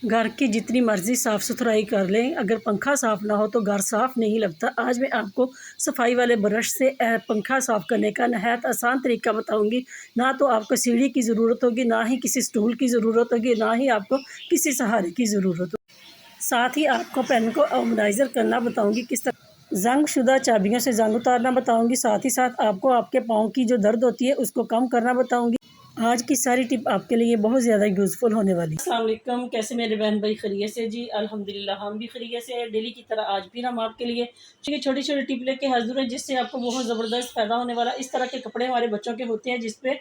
घर की जितनी मर्ज़ी साफ़ सुथराई कर लें, अगर पंखा साफ़ ना हो तो घर साफ़ नहीं लगता। आज मैं आपको सफाई वाले ब्रश से पंखा साफ़ करने का नहायत आसान तरीका बताऊंगी। ना तो आपको सीढ़ी की ज़रूरत होगी, ना ही किसी स्टूल की ज़रूरत होगी, ना ही आपको किसी सहारे की ज़रूरत होगी। साथ ही आपको पेन को ऑर्गेनाइज़र करना बताऊंगी, किस तरह ज़ंग-शुदा चाबियों से ज़ंग उतारना बताऊंगी। साथ ही साथ आपको आपके पाँव की जो दर्द होती है उसको कम करना बताऊंगी। आज की सारी टिप आपके लिए बहुत ज़्यादा यूज़फुल होने वाली है। अस्सलाम वालेकुम, कैसे मेरे बहन भाई खैरियत से जी? अल्हम्दुलिल्लाह हम भी खैरियत से हैं। डेली की तरह आज भी हम आपके लिए छोटी छोटी टिप लेके हाजिर हैं, जिससे आपको बहुत ज़बरदस्त फ़ायदा होने वाला। इस तरह के कपड़े हमारे बच्चों के होते हैं जिस पे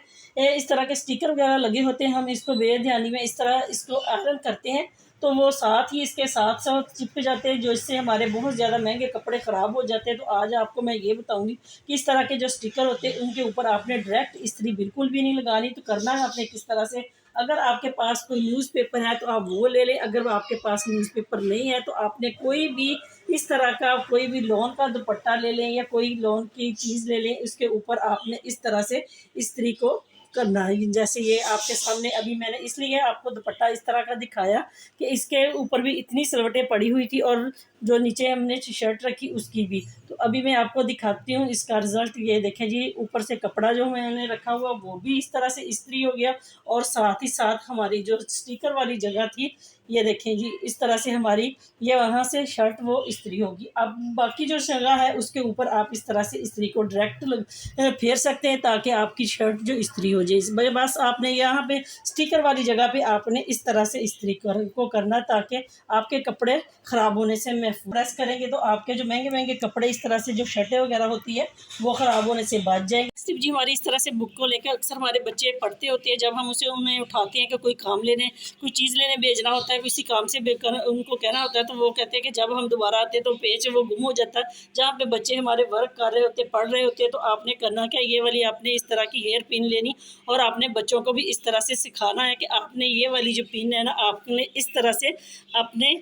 इस तरह के स्टिकर वगैरह लगे होते हैं। हम इसको बेध्यानी में इस तरह इसको आयरन करते हैं तो वो साथ ही इसके साथ साथ चिपक जाते हैं, जो इससे हमारे बहुत ज़्यादा महंगे कपड़े ख़राब हो जाते हैं। तो आज आपको मैं ये बताऊंगी कि इस तरह के जो स्टिकर होते हैं उनके ऊपर आपने डायरेक्ट इस्त्री बिल्कुल भी नहीं लगानी। तो करना है आपने किस तरह से, अगर आपके पास कोई न्यूज़पेपर है तो आप वो ले लें। अगर आपके पास न्यूज़पेपर नहीं है तो आपने कोई भी इस तरह का कोई भी लॉन का दुपट्टा ले लें या कोई लॉन की चीज़ ले लें, उसके ऊपर आपने इस तरह से इस्त्री को करना है। जैसे ये आपके सामने अभी मैंने इसलिए आपको दुपट्टा इस तरह का दिखाया कि इसके ऊपर भी इतनी सिलवटें पड़ी हुई थी और जो नीचे हमने शर्ट रखी उसकी भी। तो अभी मैं आपको दिखाती हूँ इसका रिज़ल्ट। ये देखें जी, ऊपर से कपड़ा जो मैंने रखा हुआ वो भी इस तरह से इस्त्री हो गया और साथ ही साथ हमारी जो स्टिकर वाली जगह थी, ये देखें जी, इस तरह से हमारी ये वहाँ से शर्ट वो इस्त्री होगी। अब बाकी जो जगह है उसके ऊपर आप इस तरह से इस्त्री को डायरेक्ट फेर सकते हैं ताकि आपकी शर्ट जो इस्त्री हो जाए। बस आपने यहाँ पे स्टिकर वाली जगह पे आपने इस तरह से इस्त्री को करना ताकि आपके कपड़े ख़राब होने से महफूज। प्रेस करेंगे तो आपके जो महंगे महंगे कपड़े इस तरह से जो शर्टें वगैरह होती है वो ख़राब होने से बच जाएंगे। सिर्फ जी हमारी इस तरह से बुक को लेकर अक्सर हमारे बच्चे पढ़ते होते हैं, जब हम उसे उन्हें उठाते हैं कि कोई काम लेने कोई चीज़ लेने भेजना होता है, किसी काम से उनको कहना होता है, तो वो कहते हैं कि जब हम दोबारा आते हैं तो पेज वो गुम हो जाता है। जहाँ पे बच्चे हमारे वर्क कर रहे होते पढ़ रहे होते हैं, तो आपने करना क्या, ये वाली आपने इस तरह की हेयर पिन लेनी और आपने बच्चों को भी इस तरह से सिखाना है कि आपने ये वाली जो पिन है ना, आपने इस तरह से अपने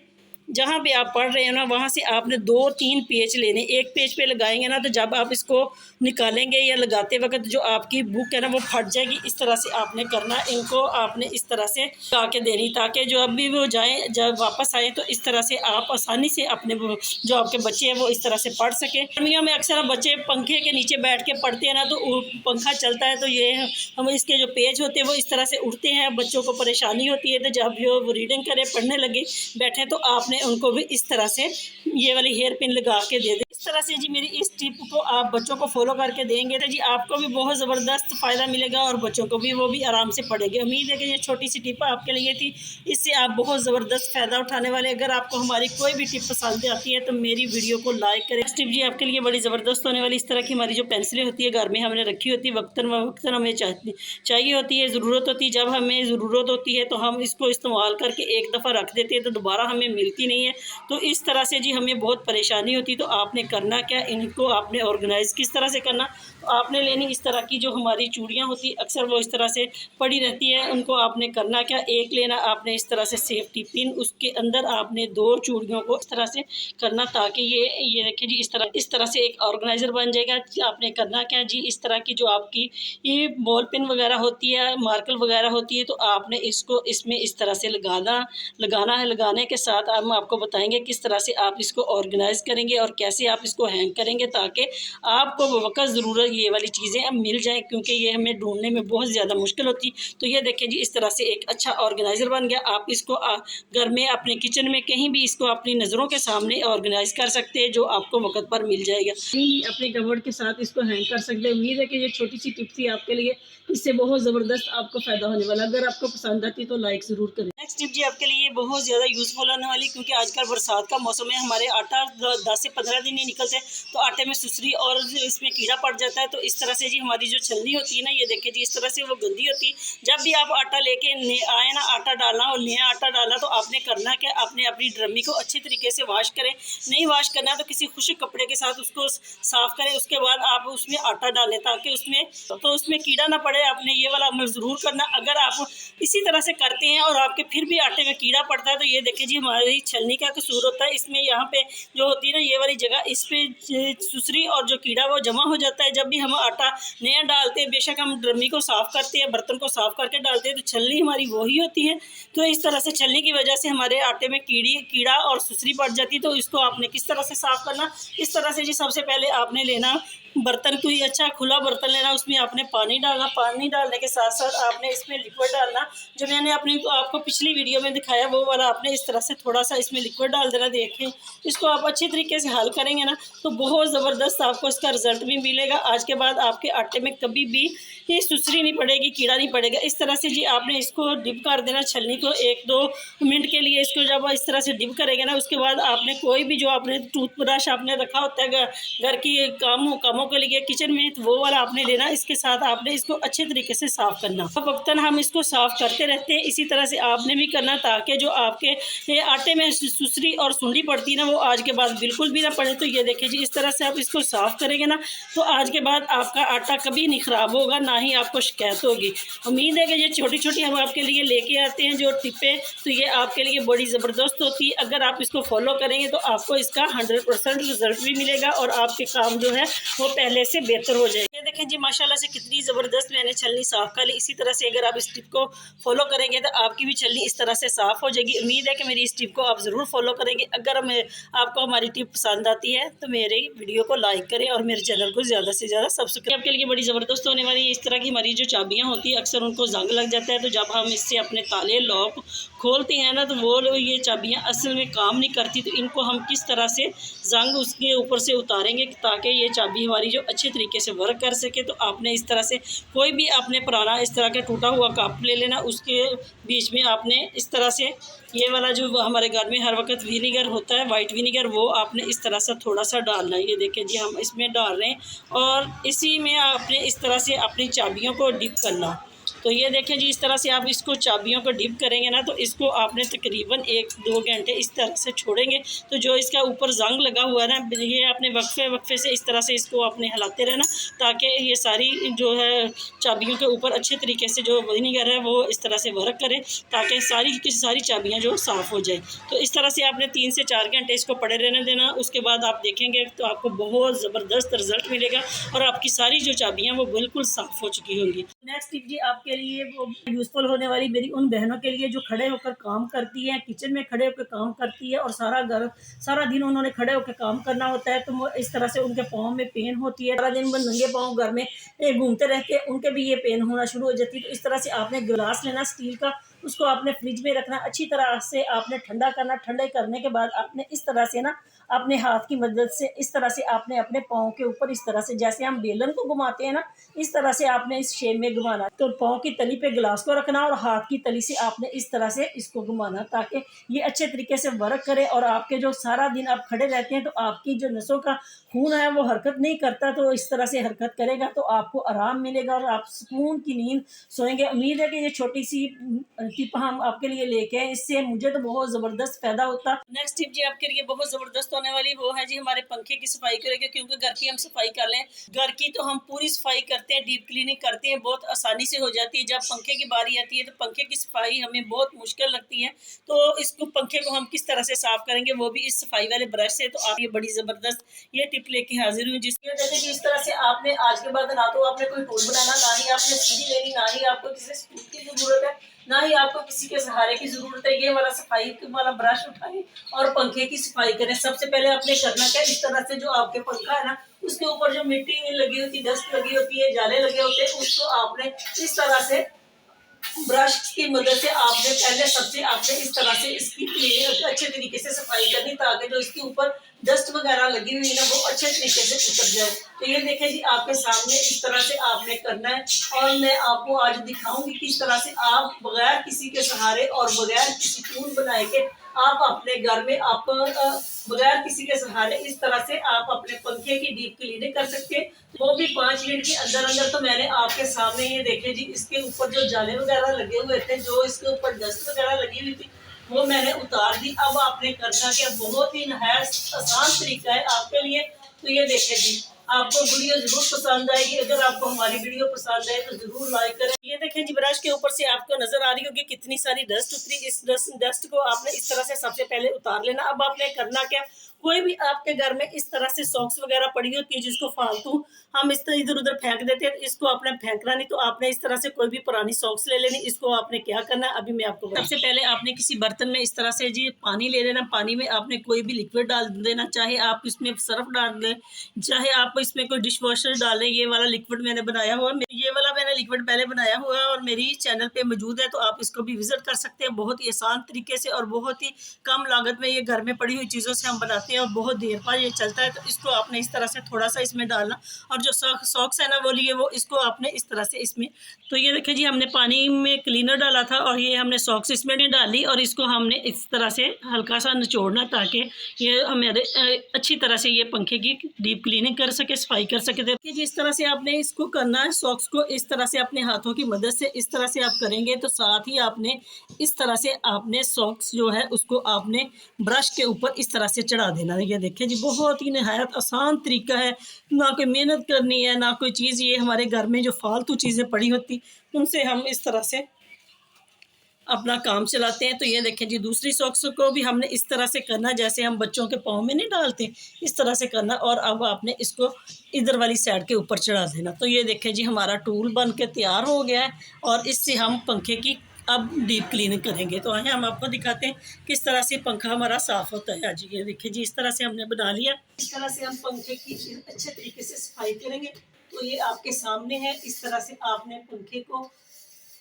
जहाँ पे आप पढ़ रहे हो ना वहाँ से आपने 2-3 पेज लेने। एक पेज पे लगाएंगे ना तो जब आप इसको निकालेंगे या लगाते वक्त जो आपकी बुक है ना वो फट जाएगी। इस तरह से आपने करना, इनको आपने इस तरह से लगा के देनी ताकि जो अभी वो जाए जब वापस आए तो इस तरह से आप आसानी से अपने जो आपके बच्चे हैं वो इस तरह से पढ़ सकें। गर्मियों में अक्सर बच्चे पंखे के नीचे बैठ के पढ़ते हैं ना, तो पंखा चलता है तो ये हम इसके जो पेज होते हैं वो इस तरह से उड़ते हैं, बच्चों को परेशानी होती है। तो जब वो रीडिंग करें, पढ़ने लगे बैठे, तो आपने उनको भी इस तरह से ये वाली हेयर पिन लगा के दे दें। इस तरह से जी मेरी इस टिप को आप बच्चों को फॉलो करके देंगे तो जी आपको भी बहुत ज़बरदस्त फ़ायदा मिलेगा और बच्चों को भी वो भी आराम से पढ़ेंगे। उम्मीद है कि ये छोटी सी टिप आपके लिए थी, इससे आप बहुत ज़बरदस्त फ़ायदा उठाने वाले। अगर आपको हमारी कोई भी टिप पसंद आती है तो मेरी वीडियो को लाइक करें। इस टिप जी आपके लिए बड़ी ज़बरदस्त होने वाली। इस तरह की हमारी जो पेंसिलें होती है घर में हमने रखी होती है, वक्तन हमें चाहिए होती है, ज़रूरत होती है। जब हमें ज़रूरत होती है तो हम इसको इस्तेमाल करके एक दफ़ा रख देते हैं तो दोबारा हमें मिलती नहीं है। तो इस तरह से जी हमें बहुत परेशानी होती है। तो आपने करना क्या, इनको आपने ऑर्गेनाइज़ किस तरह से करना, तो आपने लेनी इस तरह की जो हमारी चूड़ियाँ होती है अक्सर वो इस तरह से पड़ी रहती है। उनको आपने करना क्या, एक लेना आपने इस तरह से सेफ्टी पिन, उसके अंदर आपने 2 चूड़ियों को इस तरह से करना ताकि ये देखिए जी इस तरह से एक ऑर्गेनाइज़र बन जाएगा। आपने करना क्या जी, इस तरह की जो आपकी ये बॉल पेन वगैरह होती है, मार्कर वगैरह होती है, तो आपने इसको इसमें इस तरह से लगाना है। लगाने के साथ हम आपको बताएंगे किस तरह से आप इसको ऑर्गेनाइज़ करेंगे और कैसे आप इसको हैंग करेंगे ताकि आपको बवक़्त ज़रूरत ये वाली चीज़ें अब मिल जाएँ, क्योंकि ये हमें ढूंढने में बहुत ज़्यादा मुश्किल होती। तो ये देखें जी इस तरह से एक अच्छा ऑर्गेनाइज़र बन गया। आप इसको घर में अपने किचन में कहीं भी इसको अपनी नज़रों के सामने ऑर्गेनाइज़ कर सकते हैं, जो आपको वक्त पर मिल जाएगा। अपने कबर्ड के साथ इसको हैंग कर सकते हैं। उम्मीद है कि ये छोटी सी टिप थी आपके लिए, इससे बहुत ज़बरदस्त आपको फ़ायदा होने वाला। अगर आपको पसंद आती तो लाइक ज़रूर करें। नेक्स्ट टिप जी आपके लिए बहुत ज़्यादा यूज़फुल होने वाली, क्योंकि आजकल बरसात का मौसम है, हमारे आटा 10 से 15 दिन नहीं निकलते तो आटे में सुसरी और इसमें कीड़ा पड़ जाता है। तो इस तरह से जी हमारी जो छलनी होती है ना, ये देखिए जी इस तरह से वो गंदी होती है। जब भी आप आटा लेके आए ना, आटा डालना और नया आटा डालना, तो आपने करना क्या, आपने अपनी ड्रमी को अच्छी तरीके से वॉश करें। नहीं वॉश करना तो किसी खुश्क कपड़े के साथ उसको साफ़ करें। उसके बाद आप उसमें आटा डालें ताकि उसमें कीड़ा ना पड़े। आपने ये वाला अमल ज़रूर करना। अगर आप इसी तरह से करते हैं और आपके फिर भी आटे में कीड़ा पड़ता है तो ये देखिए जी हमारी छलनी का कसूर होता है। इसमें यहाँ पे जो होती है ना ये वाली जगह, इस पे सुसरी और जो कीड़ा वो जमा हो जाता है। जब भी हम आटा नया डालते हैं, बेशक हम ड्रमी को साफ़ करते हैं, बर्तन को साफ़ करके डालते हैं, तो छलनी हमारी वही होती है। तो इस तरह से छलनी की वजह से हमारे आटे में कीड़ा और सुसरी पड़ जाती है। तो इसको आपने किस तरह से साफ़ करना, इस तरह से जी सबसे पहले आपने लेना बर्तन, कोई अच्छा खुला बर्तन लेना, उसमें आपने पानी डालना। पानी डालने के साथ साथ आपने इसमें लिक्विड डालना, जो मैंने आपको पिछली वीडियो में दिखाया वो वाला आपने इस तरह से थोड़ा सा इसमें लिक्विड डाल देना। देखें, इसको आप अच्छे तरीके से हल करेंगे ना तो बहुत ज़बरदस्त आपको इसका रिज़ल्ट भी मिलेगा। आज के बाद आपके आटे में कभी भी ये सुसरी नहीं पड़ेगी, कीड़ा नहीं पड़ेगा। इस तरह से जी आपने इसको डिप कर देना छलनी को 1-2 मिनट के लिए। इसको जब इस तरह से डिप करेंगे ना, उसके बाद आपने कोई भी जो आपने टूथब्रश आपने रखा होता है घर की कामों के लिए किचन में, तो वो वाला आपने लेना। इसके साथ आपने इसको अच्छे तरीके से साफ़ करना। वक्तन हम इसको साफ़ करते रहते हैं, इसी तरह से आपने भी करना, ताकि जो आपके ये आटे में सुसरी और सुंडी पड़ती है ना वो आज के बाद बिल्कुल भी ना पड़े। तो ये देखिए जी इस तरह से आप इसको साफ़ करेंगे ना तो आज के बाद आपका आटा कभी नहीं ख़राब होगा, ना ही आपको शिकायत होगी। उम्मीद है कि ये छोटी छोटी हम आपके लिए लेके आते हैं जो टिप्पे, तो ये आपके लिए बड़ी ज़बरदस्त होती है। अगर आप इसको फॉलो करेंगे तो आपको इसका 100% रिजल्ट भी मिलेगा और आपके काम जो है वो पहले से बेहतर हो जाएगा। ये देखें जी माशाल्लाह से कितनी ज़बरदस्त मैंने छलनी साफ़ कर ली। इसी तरह से अगर आप इस टिप को फॉलो करेंगे तो आपकी भी छलनी इस तरह से साफ़ हो जाएगी। उम्मीद है कि मेरी इस टिप को आप ज़रूर फॉलो करेंगे। अगर आपको हमारी टिप पसंद आती है तो मेरे वीडियो को लाइक करें और मेरे चैनल को ज़्यादा से ज़्यादा सब्सक्राइब। आपके लिए बड़ी ज़बरदस्त होने वाली है। इस तरह की हमारी जो चाबियाँ होती है अक्सर उनको जंग लग जाता है, तो जब हम इससे अपने ताले लॉक खोलते हैं ना तो वो ये चाबियाँ असल में काम नहीं करती। तो इनको हम किस तरह से जंग उसके ऊपर से उतारेंगे ताकि ये चाबी हमारी जो अच्छे तरीके से वर्क कर सके। तो आपने इस तरह से कोई भी आपने पुराना इस तरह का टूटा हुआ कप ले लेना, उसके बीच में आपने इस तरह से ये वाला जो हमारे घर में हर वक्त विनीगर होता है, वाइट विनीगर, वो आपने इस तरह से थोड़ा सा डालना है। ये देखें जी हम इसमें डाल रहे हैं और इसी में आपने इस तरह से अपनी चाबियों को डिप करना। तो ये देखें जी इस तरह से आप इसको चाबियों को डिप करेंगे ना तो इसको आपने तकरीबन 1-2 घंटे इस तरह से छोड़ेंगे। तो जो इसका ऊपर जंग लगा हुआ है ना, ये आपने वक्फे से इस तरह से इसको आपने हिलाते रहना ताकि ये सारी जो है चाबियों के ऊपर अच्छे तरीके से जो विनीगर है वो इस तरह से वर्क करे ताकि सारी की सारी चाबियाँ जो साफ़ हो जाए। तो इस तरह से आपने 3 से 4 घंटे इसको पड़े रहने देना। उसके बाद आप देखेंगे तो आपको बहुत ज़बरदस्त रिजल्ट मिलेगा और आपकी सारी जो चाबियाँ वो बिल्कुल साफ़ हो चुकी होंगी। नेक्स्ट टिप जी आपके लिए वो यूज़फुल होने वाली मेरी उन बहनों के लिए जो खड़े होकर काम करती हैं, किचन में खड़े होकर काम करती है और सारा दिन उन्होंने खड़े होकर काम करना होता है। तो इस तरह से उनके पाँव में पेन होती है, सारा दिन वो नंगे पाँव घर में घूमते रहते हैं, उनके भी ये पेन होना शुरू हो जाती है। तो इस तरह से आपने गिलास लेना स्टील का, उसको आपने फ्रिज में रखना, अच्छी तरह से आपने ठंडा करना। ठंडे करने के बाद आपने इस तरह से ना अपने हाथ की मदद से इस तरह से आपने अपने पाँव के ऊपर इस तरह से जैसे हम बेलन को घुमाते हैं ना, इस तरह से आपने इस शेप में घुमाना। तो पाँव की तली पे गिलास को रखना और हाथ की तली से आपने इस तरह से इसको घुमाना ताकि ये अच्छे तरीके से वर्क करे। और आपके जो सारा दिन आप खड़े रहते हैं तो आपकी जो नसों का खून है वो हरकत नहीं करता, तो इस तरह से हरकत करेगा तो आपको आराम मिलेगा और आप सुकून की नींद सोएंगे। उम्मीद है कि ये छोटी सी टिप हम आपके लिए लेके आए, इससे मुझे तो बहुत ज़बरदस्त फायदा होता। नेक्स्ट टिप जी आपके लिए बहुत ज़बरदस्त होने वाली वो है जी हमारे पंखे की सफाई करेंगे, क्योंकि घर की हम सफाई कर लें, घर की तो हम पूरी सफाई करते हैं, डीप क्लीनिंग करते हैं, बहुत आसानी से हो जाती है। जब पंखे की बारी आती है तो पंखे की सफाई हमें बहुत मुश्किल लगती है। तो इसको पंखे को हम किस तरह से साफ करेंगे वो भी इस सफाई वाले ब्रश से। तो आप ये बड़ी ज़बरदस्त ये टिप लेके हाजिर हुई, जिसकी वजह से कि इस तरह से आपने आज के बाद ना तो आपने कोई टूल बनाना, ना ही आपने सीढ़ी लेनी, ना ही आपको किसी स्टूल की जरूरत है, ना ही आपको किसी के सहारे की जरूरत है। ये वाला सफाई वाला ब्रश उठाएं और पंखे की सफाई करें। सबसे पहले आपने करना क्या, इस तरह से जो आपके पंखा है ना उसके ऊपर जो मिट्टी लगी होती है, डस्ट लगी होती है, जाले लगे होते हैं, उसको आपने इस तरह से ब्रश की मदद से आपने पहले सबसे आपने इस तरह से इसकी अच्छे तरीके से सफाई करनी ताकि जो इसके ऊपर डस्ट वगैरह लगी हुई है ना वो अच्छे तरीके से उतर जाए। तो ये देखें जी आपके सामने इस तरह से आपने करना है और मैं आपको आज दिखाऊंगी किस तरह से आप बगैर किसी के सहारे और बगैर किसी टूल बनाए के आप अपने घर में आप बगैर किसी के सहारे इस तरह से आप अपने पंखे की डीप क्लीनिंग कर सकते हैं, वो भी 5 मिनट के अंदर अंदर। तो मैंने आपके सामने ये देखे जी इसके ऊपर जो जाले वगैरह लगे हुए थे, जो इसके ऊपर डस्ट वगैरह लगी हुई थी, वो मैंने उतार दी। अब आपने करना क्या, बहुत ही नहायत आसान तरीका है आपके लिए। तो ये देखे जी आपको वीडियो जरूर पसंद आएगी। अगर आपको हमारी वीडियो पसंद आए तो जरूर लाइक करें। ये देखें जी, ब्रश के ऊपर से आपको नजर आ रही होगी कितनी सारी डस्ट उतरी। इस डस्ट को आपने इस तरह से सबसे पहले उतार लेना। अब आपने करना क्या, कोई भी आपके घर में इस तरह से सॉक्स वगैरह पड़ी होती है जिसको फालतू हम इस तरह इधर उधर फेंक देते हैं, इसको आपने फेंकना नहीं। तो आपने इस तरह से कोई भी पुरानी सॉक्स ले लेनी। इसको आपने क्या करना है अभी मैं आपको सबसे पहले आपने किसी बर्तन में इस तरह से जी पानी ले लेना। पानी में आपने कोई भी लिक्विड डाल देना, चाहे आप इसमें सर्फ डाल दें, चाहे आप इसमें कोई डिश वॉशर डालें। ये वाला लिक्विड मैंने बनाया हुआ, ये वाला मैंने लिक्विड पहले बनाया हुआ है और मेरी चैनल पे मौजूद है, तो आप इसको भी विजिट कर सकते हैं। बहुत ही आसान तरीके से और बहुत ही कम लागत में ये घर में पड़ी हुई चीज़ों से हम बनाते हैं और बहुत देर पर ये चलता है। तो इसको आपने इस तरह से थोड़ा सा इसमें डालना, और जो सॉक्स है ना वो लिए वो इसको आपने इस तरह से इसमें, तो ये देखिए जी हमने पानी में क्लीनर डाला था और ये हमने सॉक्स इसमें डाली और इसको हमने इस तरह से हल्का सा निचोड़ना ताकि ये हमारे अच्छी तरह से ये पंखे की डीप क्लीनिंग कर सके, सफाई कर सके। देखिए जी इस तरह से आपने इसको करना है। सॉक्स को इस तरह से अपने हाथों की मदद से इस तरह से आप करेंगे तो साथ ही आपने इस तरह से आपने सॉक्स जो है उसको आपने ब्रश के ऊपर इस तरह से चढ़ा देना। ये देखिए जी बहुत ही नहायत आसान तरीका है, ना कोई मेहनत करनी है ना कोई चीज़। ये हमारे घर में जो फालतू चीज़ें पड़ी होती उनसे हम इस तरह से अपना काम चलाते हैं। तो ये देखें जी दूसरी सॉक्स को भी हमने इस तरह से करना जैसे हम बच्चों के पाँव में नहीं डालते, इस तरह से करना। और अब आपने इसको इधर वाली साइड के ऊपर चढ़ा देना। तो ये देखें जी हमारा टूल बन के तैयार हो गया है और इससे हम पंखे की अब डीप क्लीनिंग करेंगे। तो आइए हम आपको दिखाते हैं किस तरह से पंखा हमारा साफ़ होता है। जी ये देखिए जी इस तरह से हमने बना लिया। इस तरह से हम पंखे की अच्छे तरीके से सफाई करेंगे। तो ये आपके सामने है। इस तरह से आपने पंखे को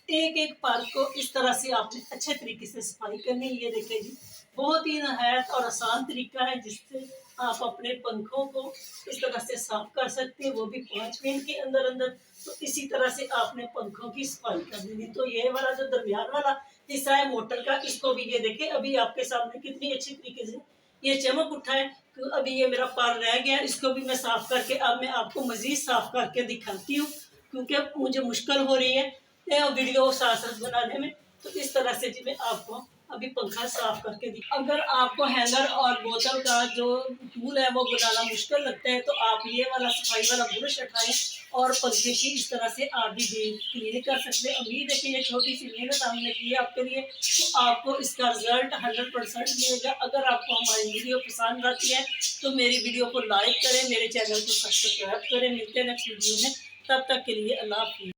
एक एक पार्ट को इस तरह से आपने अच्छे तरीके से सफाई करनी है। ये देखिए जी बहुत ही नहायत और आसान तरीका है जिससे आप अपने पंखों को इस तरह से साफ कर सकते हैं, वो भी 5 मिनट के अंदर अंदर। तो इसी तरह से आपने पंखों की सफाई कर देनी। तो ये वाला जो दरमियान वाला हिस्सा है मोटर का, इसको भी ये देखें अभी आपके सामने कितनी अच्छी तरीके से ये चमक उठा है। तो अभी ये मेरा पार रह गया, इसको भी मैं साफ करके अब मैं आपको मजीद साफ करके दिखाती हूँ क्योंकि मुझे मुश्किल हो रही है वीडियो साथ साथ बनाने में। तो इस तरह से जी मैं आपको अभी पंखा साफ करके दी। अगर आपको हैंगर और बोतल का जो टूल है वो बनाना मुश्किल लगता है तो आप ये वाला सफाई वाला ब्रश उठाएं और पंखे की इस तरह से आप भी क्लीन कर सकते हैं। उम्मीद है कि ये छोटी सी मेहनत हमने की है आपके लिए, तो आपको इसका रिजल्ट 100% मिलेगा। अगर आपको हमारी वीडियो पसंद आती है तो मेरी वीडियो को लाइक करें, मेरे चैनल को सब्सक्राइब करें। मिलते हैं नेक्स्ट वीडियो में, तब तक के लिए अल्लाह हाफिज़।